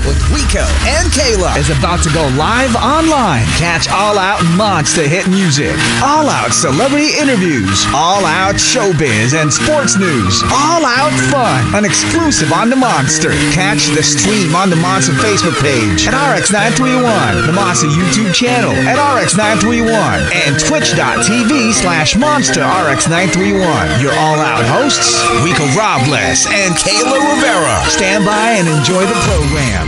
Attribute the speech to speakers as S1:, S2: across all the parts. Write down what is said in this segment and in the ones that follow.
S1: with Rico and Kayla is about to go live online. Catch All Out monster hit music, All Out celebrity interviews, All Out showbiz and sports news, All Out fun, an exclusive on the Monster. Catch the stream on the Monster Facebook page at RX931, the Monster YouTube channel at RX931, and twitch.tv/Monster RX931. Your All Out hosts, Rico Robles and Kayla Rivera. Stand by and enjoy the program.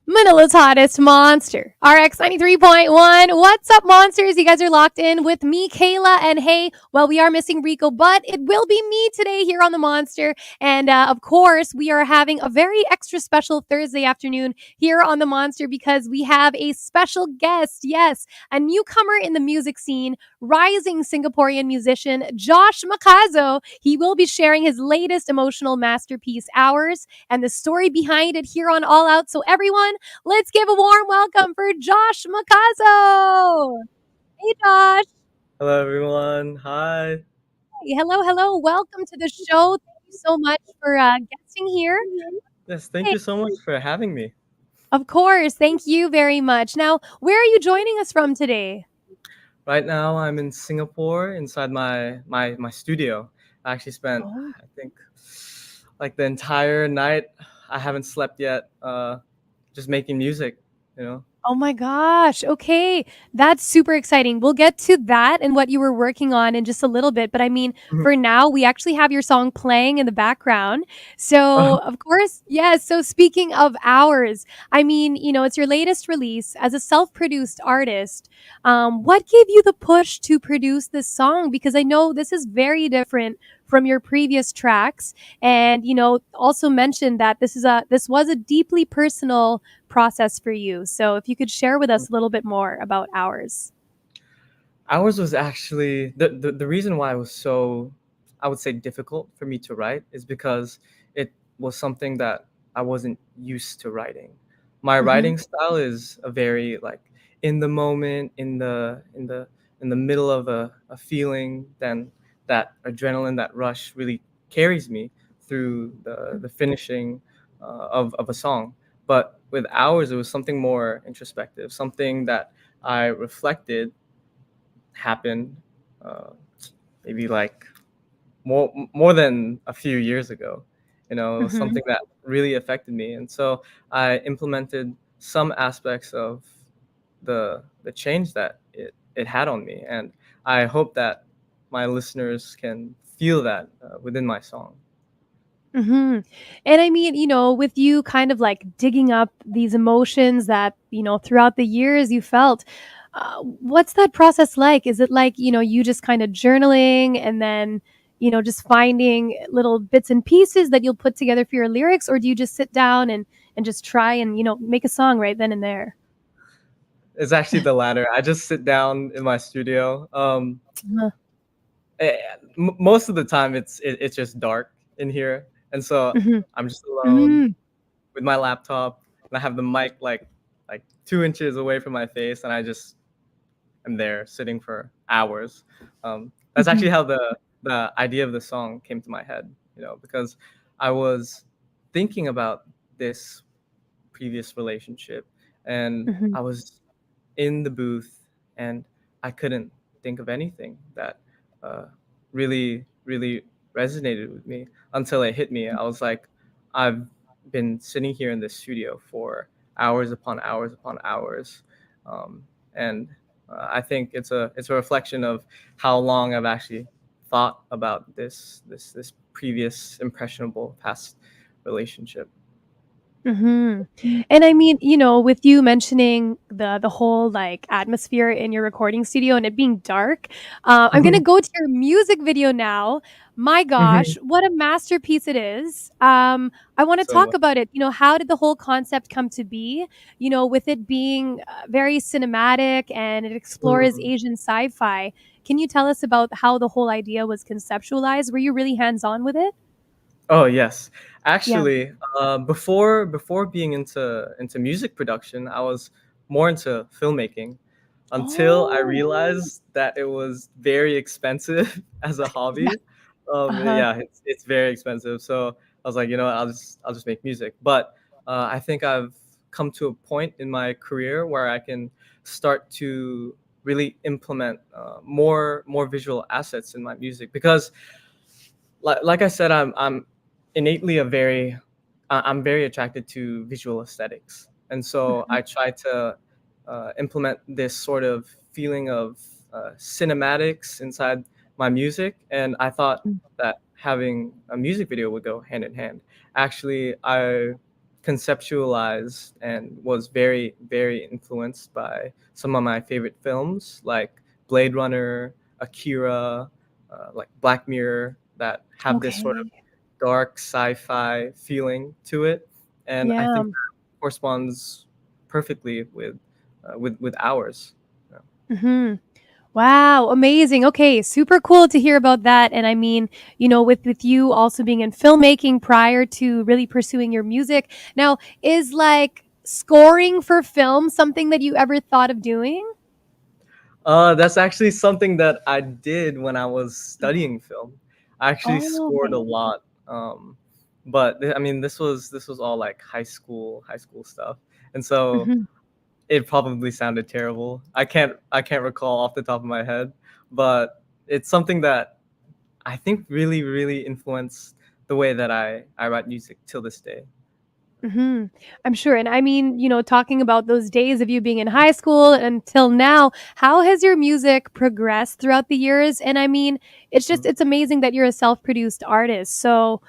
S2: Manila's hottest monster, RX93.1. What's up, monsters? You guys are locked in with me, Kayla, and hey, well, we are missing Rico, but it will be me today here on the Monster. And of course, we are having a very extra special Thursday afternoon here on the Monster because we have a special guest. Yes, a newcomer in the music scene, rising Singaporean musician, Josh Makazo. He will be sharing his latest emotional masterpiece, Hours, and the story behind it here on All Out. So everyone, let's give a warm welcome for Josh Makazo. Hey, Josh.
S3: Hello, everyone. Hi.
S2: Hey, hello. Welcome to the show. Thank you so much for guesting here.
S3: Yes, thank you so much for having me.
S2: Of course. Thank you very much. Now, where are you joining us from today?
S3: Right now, I'm in Singapore inside my studio. I actually spent, I think, like the entire night. I haven't slept yet. Just making music, you know.
S2: Oh my gosh. Okay. That's super exciting. We'll get to that and what you were working on in just a little bit. But I mean, for now, we actually have your song playing in the background. So, of course, yes. So, speaking of Hours, I mean, it's your latest release as a self-produced artist. What gave you the push to produce this song? Because I know this is very different from your previous tracks, and also mentioned that this was a deeply personal process for you. So if you could share with us a little bit more about Hours.
S3: Hours was actually the reason why it was so, I would say, difficult for me to write is because it was something that I wasn't used to writing. My writing style is a very like in the moment, in the middle of a feeling, then that adrenaline, that rush really carries me through the finishing of a song. But with Hours, it was something more introspective, something that I reflected happened maybe like more than a few years ago. It was something that really affected me, and so I implemented some aspects of the change that it had on me, and I hope that my listeners can feel that within my song.
S2: And I mean, with you kind of like digging up these emotions that, throughout the years you felt, what's that process like? Is it like, you just kind of journaling and then, just finding little bits and pieces that you'll put together for your lyrics? Or do you just sit down and just try and, make a song right then and there?
S3: It's actually the latter. I just sit down in my studio.
S2: Uh,
S3: Most of the time it's just dark in here, and so
S2: mhm,
S3: I'm just alone
S2: mhm,
S3: with my laptop, and I have the mic like 2 inches away from my face, and I just am there sitting for hours. That's
S2: mhm,
S3: actually how the idea of the song came to my head, because I was thinking about this previous relationship, and
S2: mhm,
S3: I was in the booth, and I couldn't think of anything that uh, really resonated with me until it hit me. I was like, I've been sitting here in this studio for hours upon hours upon hours, and I think it's a reflection of how long I've actually thought about this previous impressionable past relationship.
S2: mhm. And I mean, with you mentioning the whole like atmosphere in your recording studio and it being dark, I'm gonna go to your music video now. My gosh, what a masterpiece it is. I want to
S3: So
S2: talk
S3: much.
S2: about it. How did the whole concept come to be? With it being very cinematic and it explores
S3: Mm.
S2: Asian sci-fi. Can you tell us about how the whole idea was conceptualized? Were you really hands-on with it?
S3: Oh yes,
S2: Yeah.
S3: actually, before being into music production, I was more into filmmaking. until I
S2: Oh.
S3: realized that it was very expensive as a
S2: Yeah.
S3: hobby.
S2: Uh-huh.
S3: Yeah, it's very expensive. So I was like, you know what, I'll just make music. But I think I've come to a point in my career where I can start to really implement more visual assets in my music, because like I said, I'm innately I'm very attracted to visual aesthetics, and so
S2: Mhm.
S3: I try to implement this sort of feeling of cinematics inside my music, and I thought
S2: Mm.
S3: that having a music video would go hand in hand. Actually, I conceptualized and was very influenced by some of my favorite films like Blade Runner, Akira, like Black Mirror, that have this sort of
S2: Okay.
S3: dark sci-fi feeling to it, and I
S2: Yeah.
S3: think that corresponds perfectly with ours. Yeah.
S2: Mhm. Wow, amazing. Okay, super cool to hear about that. And I mean, with you also being in filmmaking prior to really pursuing your music. Now, is like scoring for film something that you ever thought of doing?
S3: That's actually something that I did when I was studying film. I actually
S2: Oh,
S3: scored a
S2: okay.
S3: lot, but I mean, this was all like high school stuff, and so
S2: Mhm,
S3: it probably sounded terrible. I can't recall off the top of my head, but it's something that I think really influenced the way that I write music till this day.
S2: mhm. I'm sure. And I mean, talking about those days of you being in high school until now, how has your music progressed throughout the years? And I mean,
S3: Mm.
S2: it's amazing that you're a self-produced artist. So,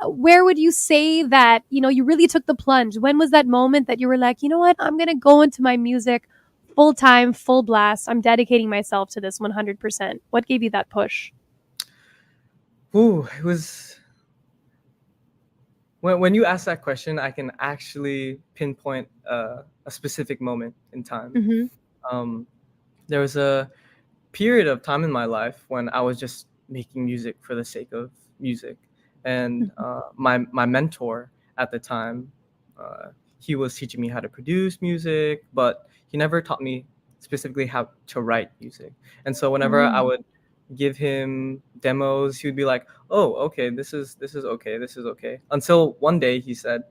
S2: where would you say that, you really took the plunge? When was that moment that you were like, you know what, I'm going to go into my music full time, full blast. I'm dedicating myself to this 100%. What gave you that push?
S3: Ooh, it was when you ask that question, I can actually pinpoint a specific moment in time.
S2: Mhm.
S3: Um, there was a period of time in my life when I was just making music for the sake of music, and
S2: Mhm.
S3: my mentor at the time, uh, he was teaching me how to produce music, but he never taught me specifically how to write music. And so whenever I
S2: Mm.
S3: would give him demos, he would be like, "Oh, okay, this is okay, this is okay." Until one day he said,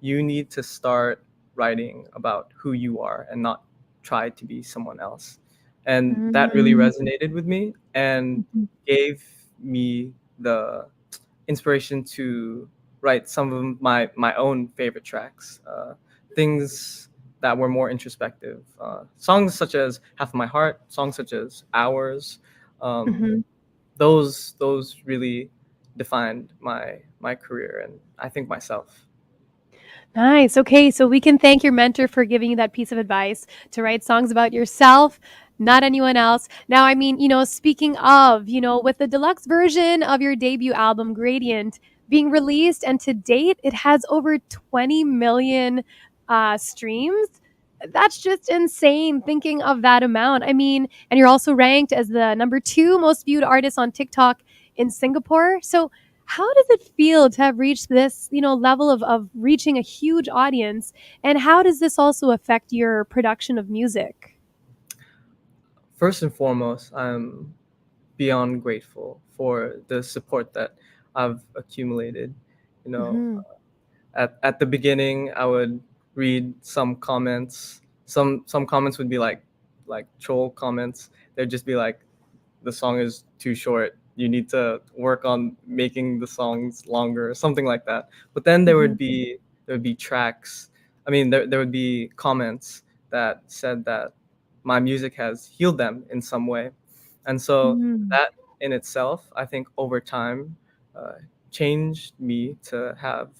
S3: "You need to start writing about who you are and not try to be someone else." And that really
S2: Mm.
S3: resonated with me and
S2: Mhm.
S3: gave me the inspiration to write some of my own favorite tracks, things that were more introspective, songs such as "Half of My Heart," songs such as "Hours." Um,
S2: Mhm.
S3: those really defined my career and I think myself.
S2: Nice. Okay, so we can thank your mentor for giving you that piece of advice to write songs about yourself, not anyone else. Now, I mean, speaking of, with the deluxe version of your debut album, Gradient, being released, and to date, it has over 20 million streams. That's just insane thinking of that amount. I mean, and you're also ranked as the number two most viewed artist on TikTok in Singapore. So, how does it feel to have reached this, level of reaching a huge audience? And how does this also affect your production of music?
S3: First and foremost, I'm beyond grateful for the support that I've accumulated. You know,
S2: Mhm.
S3: at the beginning I would read some comments. Some comments would be like troll comments. They'd just be like, the song is too short, you need to work on making the songs longer, something like that. But then
S2: Mhm.
S3: there would be tracks, I mean, there would be comments that said that my music has healed them in some way. And so
S2: Mhm.
S3: that in itself, I think over time, uh, changed me to have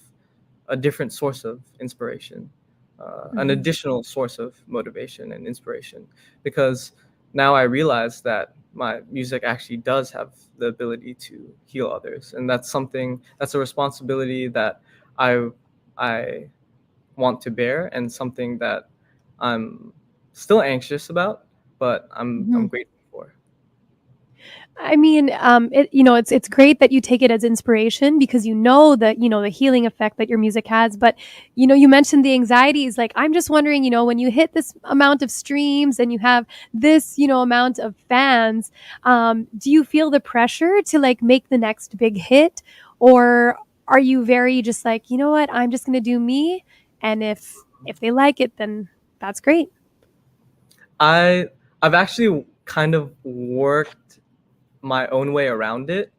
S3: a different source of inspiration, an
S2: Mhm.
S3: additional source of motivation and inspiration, because now I realize that my music actually does have the ability to heal others, and that's a responsibility that I I want to bear, and something that I'm still anxious about, but I'm
S2: Mhm.
S3: grateful for.
S2: I mean, it's great that you take it as inspiration because you know that the healing effect that your music has. But you mentioned the anxieties. Like, I'm just wondering, when you hit this amount of streams and you have this amount of fans, do you feel the pressure to like make the next big hit, or are you very just like, you know what, I'm just gonna do me, and if they like it, then that's great.
S3: I I've actually kind of worked my own way around it.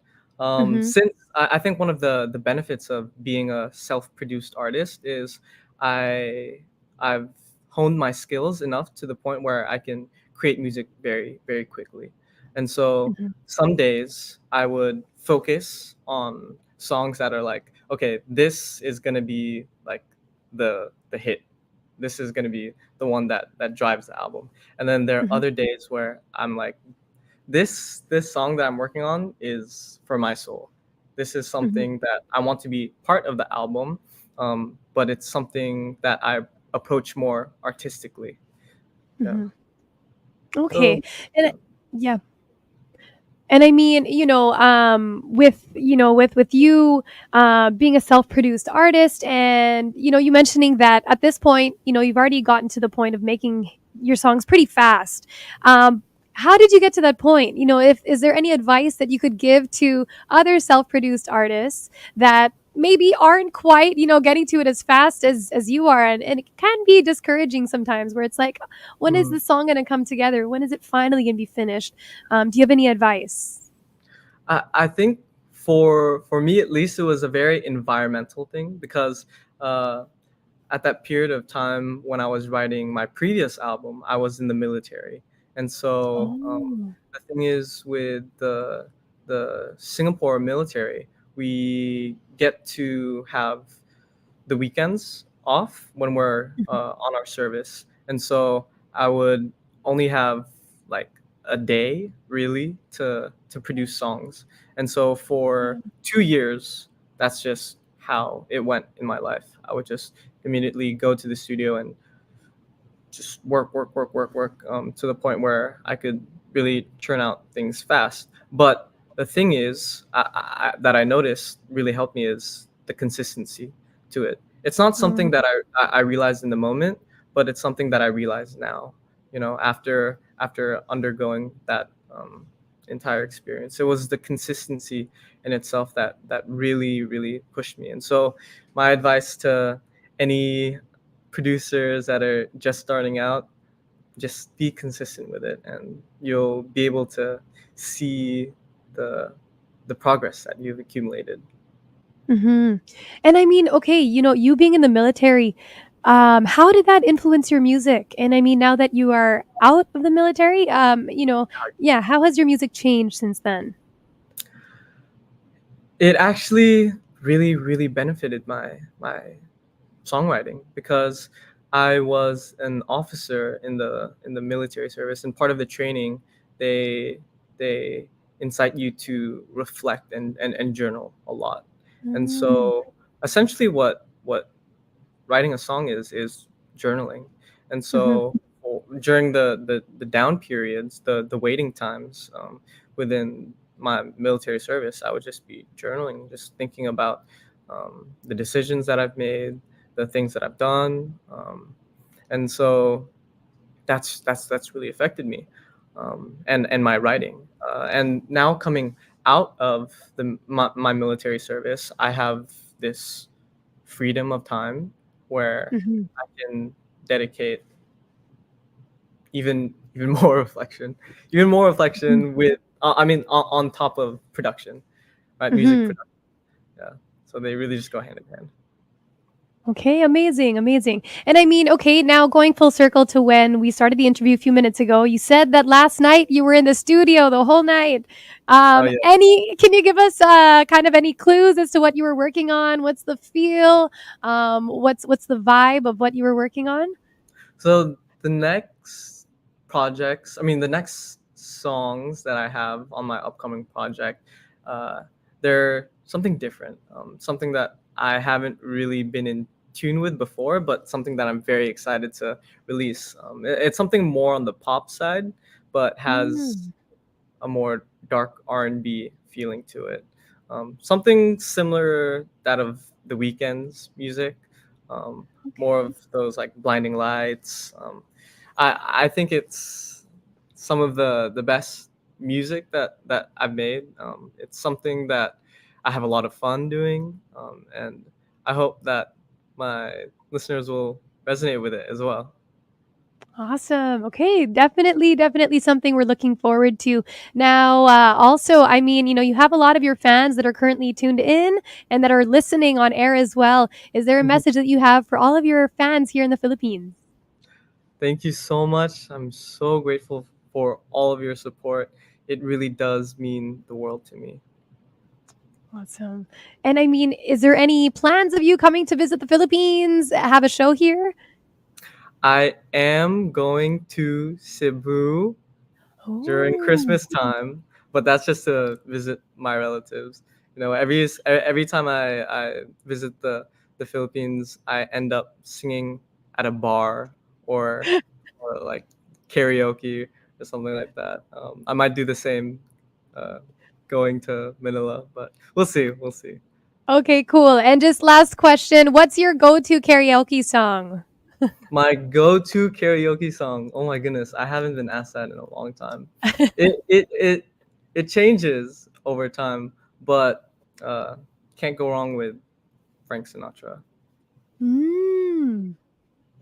S2: Mm-hmm.
S3: Since I think one of the benefits of being a self-produced artist is I I've honed my skills enough to the point where I can create music very very quickly, and so
S2: Mm-hmm.
S3: some days I would focus on songs that are like, okay, this is gonna be like the hit. This is gonna be the one that drives the album, and then there are
S2: Mm-hmm.
S3: other days where I'm like, this song that I'm working on is for my soul. This is
S2: Mm-hmm.
S3: something that I want to be part of the album, but it's something that I approach more artistically. Yeah.
S2: Mm-hmm. Okay.
S3: So
S2: And
S3: yeah.
S2: yeah. And I mean, with you being a self-produced artist, and you mentioning that at this point, you've already gotten to the point of making your songs pretty fast. Um, how did you get to that point? If is there any advice that you could give to other self-produced artists that maybe aren't quite, getting to it as fast as you are, and it can be discouraging sometimes, where it's like, when is
S3: Mm.
S2: this song going to come together? When is it finally going to be finished? Do you have any advice?
S3: I think for me at least, it was a very environmental thing because uh, at that period of time when I was writing my previous album, I was in the military, and so
S2: Oh.
S3: the thing is with the Singapore military, we get to have the weekends off when we're
S2: Mhm,
S3: on our service, and so I would only have like a day really to produce songs, and so for
S2: mhm,
S3: 2 years, that's just how it went in my life. I would just immediately go to the studio and just work to the point where I could really churn out things fast. But the thing is, that I noticed really helped me is the consistency to it. It's not something
S2: mm,
S3: that I realized in the moment, but it's something that I realize now. After undergoing that entire experience, it was the consistency in itself that really really pushed me. And so, my advice to any producers that are just starting out, just be consistent with it and you'll be able to see the the progress that you've accumulated.
S2: mhm. And I mean, okay, you being in the military, how did that influence your music? And I mean, now that you are out of the military, yeah, how has your music changed since then?
S3: It actually really really benefited my songwriting because I was an officer in the military service, and part of the training, they they incite you to reflect and journal a lot. And
S2: Mm,
S3: so essentially what writing a song is journaling. And
S2: mhm,
S3: so during the down periods, the waiting times, within my military service, I would just be journaling, just thinking about the decisions that I've made, the things that I've done, and so that's really affected me, and my writing. And now coming out of my military service, I have this freedom of time where
S2: mhm,
S3: I can dedicate even more reflection, even more
S2: mhm,
S3: reflection with I mean on top of production, right? Music
S2: mhm.
S3: production, yeah. So they really just go hand in hand.
S2: Okay, amazing, amazing. And I mean, okay, now going full circle to when we started the interview a few minutes ago, you said that last night you were in the studio the whole night.
S3: Oh yeah.
S2: Can you give us kind of any clues as to what you were working on? What's the feel? What's the vibe of what you were working on?
S3: So the next projects, I mean, the next songs that I have on my upcoming project, uh, they're something different, something that I haven't really been in tune with before, but something that I'm very excited to release. It's something more on the pop side, but has
S2: Mm,
S3: a more dark R&B feeling to it. Something similar that of the Weeknd's music. More
S2: Okay.
S3: of those like blinding lights. I think it's some of the best music that I've made. It's something that I have a lot of fun doing, and I hope that my listeners will resonate with it as well.
S2: Awesome. Okay, definitely something we're looking forward to. Now, also, I mean, you have a lot of your fans that are currently tuned in and that are listening on air as well. Is there a message that you have for all of your fans here in the Philippines?
S3: Thank you so much. I'm so grateful for all of your support. It really does mean the world to me.
S2: Awesome. And I mean, is there any plans of you coming to visit the Philippines, have a show here?
S3: I am going to Cebu during
S2: Oh.
S3: Christmas time, but that's just to visit my relatives. Every time I visit the Philippines, I end up singing at a bar or like karaoke or something like that. I might do the same uh, going to Manila, but we'll see. We'll see.
S2: Okay, cool. And just last question, what's your go-to karaoke song?
S3: My go-to karaoke song. Oh my goodness, I haven't been asked that in a long time. It changes over time, but uh, can't go wrong with Frank Sinatra.
S2: Mm.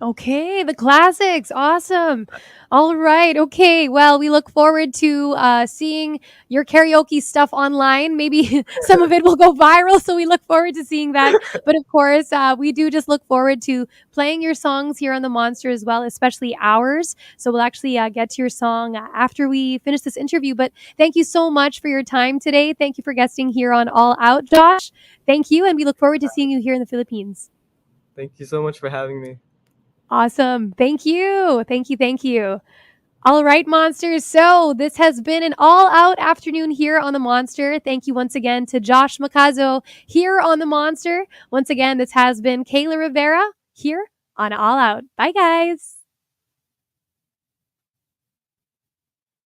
S2: Okay, the classics. Awesome. All right. Okay. Well, we look forward to seeing your karaoke stuff online. Maybe some of it will go viral. So we look forward to seeing that. But of course, we do just look forward to playing your songs here on The Monster as well, especially ours. So we'll actually get to your song after we finish this interview. But thank you so much for your time today. Thank you for guesting here on All Out, Josh. Thank you. And we look forward to seeing you here in the Philippines.
S3: Thank you so much for having me.
S2: Awesome. Thank you. Thank you. All right, monsters. So this has been an all out afternoon here on The Monster. Thank you once again to Josh Makazo here on The Monster. Once again, this has been Kayla Rivera here on All Out. Bye, guys.